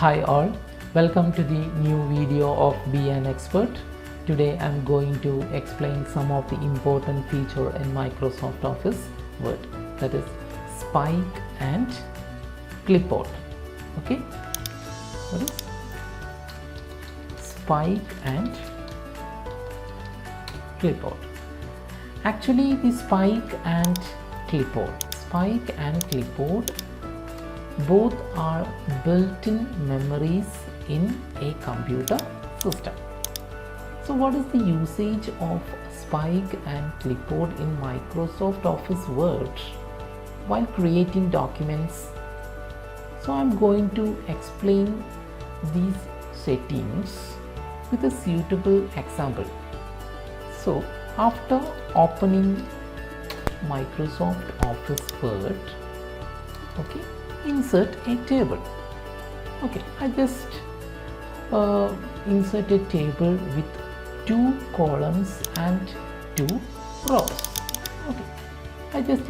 Hi all, welcome to the new video of Be an Expert. Today I am going to explain some of the important feature in Microsoft Office Word, that is Spike and Clipboard. Okay, what is Spike and Clipboard? Actually, the Spike and Clipboard both are built-in memories in a computer system. So what is the usage of Spike and Clipboard in Microsoft Office Word while creating documents? So I'm going to explain these settings with a suitable example. So after opening Microsoft Office Word, okay, insert a table. Okay, I just insert a table with 2 columns and 2 rows. Okay, I just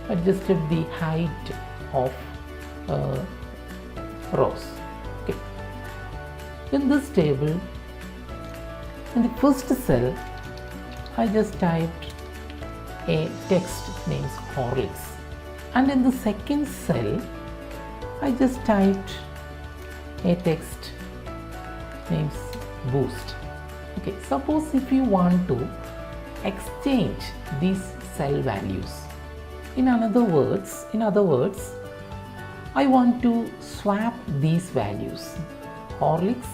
adjusted the height of rows. Okay, in this table, in the first cell, I just typed a text named Horlicks. And in the second cell, I just typed a text named Boost. Okay, suppose if you want to exchange these cell values, in other words, I want to swap these values, Horlicks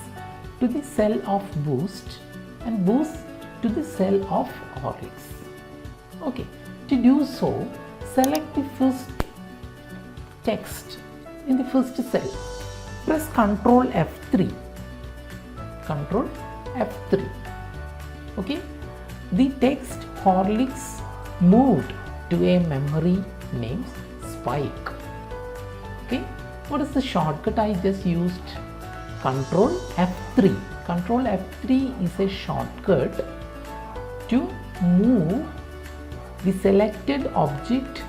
to the cell of Boost and Boost to the cell of Horlicks. Okay, to do so, select the first text in the first cell. Press Ctrl F3. Ctrl F3. Okay. The text Horlicks moved to a memory named Spike. Okay. What is the shortcut I just used? Ctrl F3. Ctrl F3 is a shortcut to move the selected object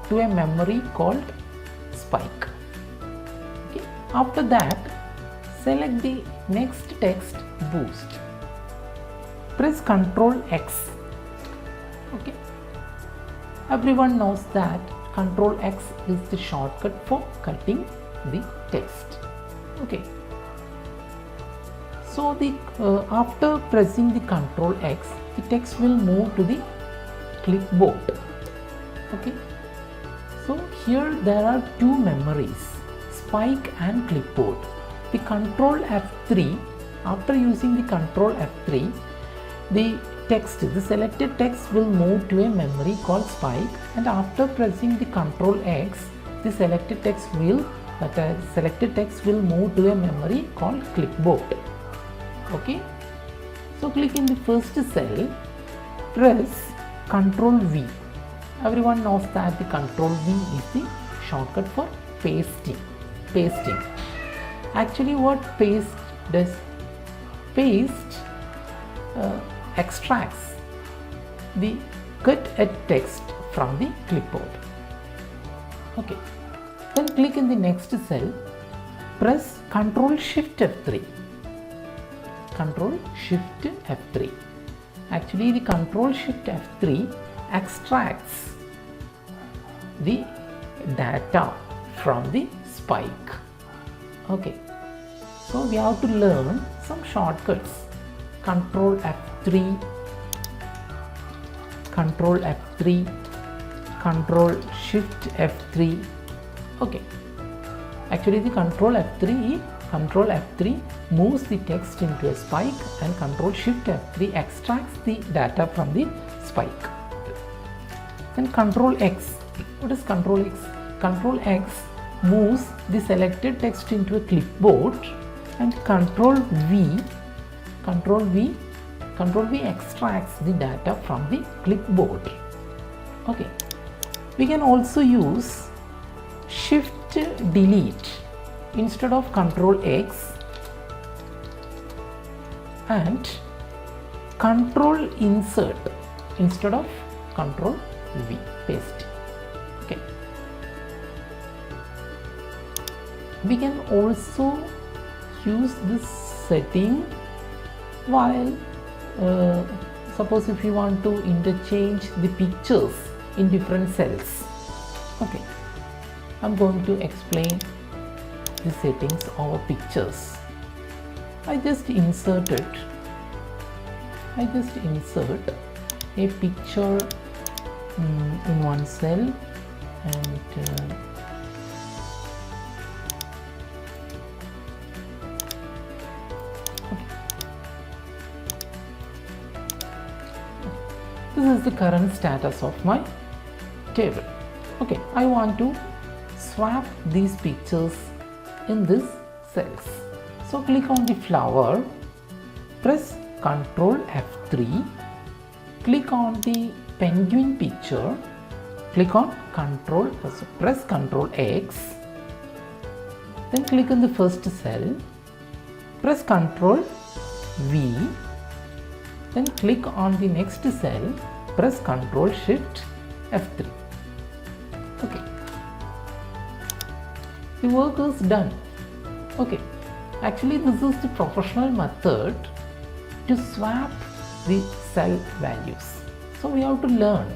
to a memory called Spike. Okay. After that, select the next text Boost. Press Ctrl X. Okay. Everyone knows that Ctrl X is the shortcut for cutting the text. Okay. So after pressing the Ctrl X, the text will move to the clipboard. Okay, so here there are 2 memories, Spike and Clipboard. The Ctrl F3, after using the Ctrl F3, the selected text will move to a memory called Spike, and after pressing the Ctrl X, the selected text will move to a memory called Clipboard. Okay, so click in the first cell, press Ctrl V. Everyone knows that the Ctrl V is the shortcut for pasting. Actually, what paste does? Paste extracts the cut text from the clipboard. Okay. Then click in the next cell. Press Ctrl Shift F3. Ctrl Shift F3. Actually, the Ctrl Shift F3 extracts the data from the Spike. Okay, so we have to learn some shortcuts. Ctrl F3, Ctrl F3, Ctrl Shift F3. Okay, actually the Ctrl F3 moves the text into a Spike, and Ctrl Shift F3 extracts the data from the Spike. Then Ctrl X. What is Ctrl X? Ctrl X moves the selected text into a clipboard, and Ctrl V extracts the data from the clipboard. Okay. We can also use Shift Delete instead of Ctrl X, and Ctrl Insert instead of Ctrl V, paste. Okay. we can also use this setting while suppose if you want to interchange the pictures in different cells. Okay, I'm going to explain the settings of pictures. I just insert a picture in one cell, and this is the current status of my table. Okay, I want to swap these pictures in these cells. So click on the flower, press Ctrl F3, click on the penguin picture, press Ctrl X, then click on the first cell, press Ctrl V, then click on the next cell, press Ctrl Shift F3. Okay, the work is done. Okay, actually this is the professional method to swap the cell values. So we have to learn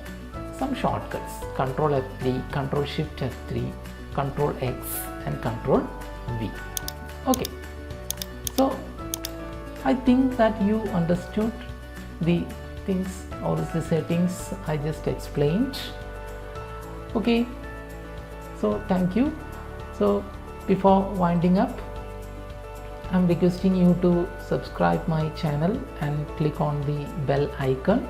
some shortcuts: Ctrl F3, Ctrl Shift F3, Ctrl X and Ctrl V. Okay, so I think that you understood the things or the settings I just explained. Okay, so thank you. So before winding up, I'm requesting you to subscribe my channel and click on the bell icon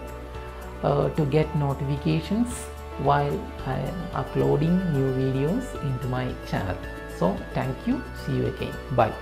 to get notifications while I am uploading new videos into my channel. So thank you, see you again, bye.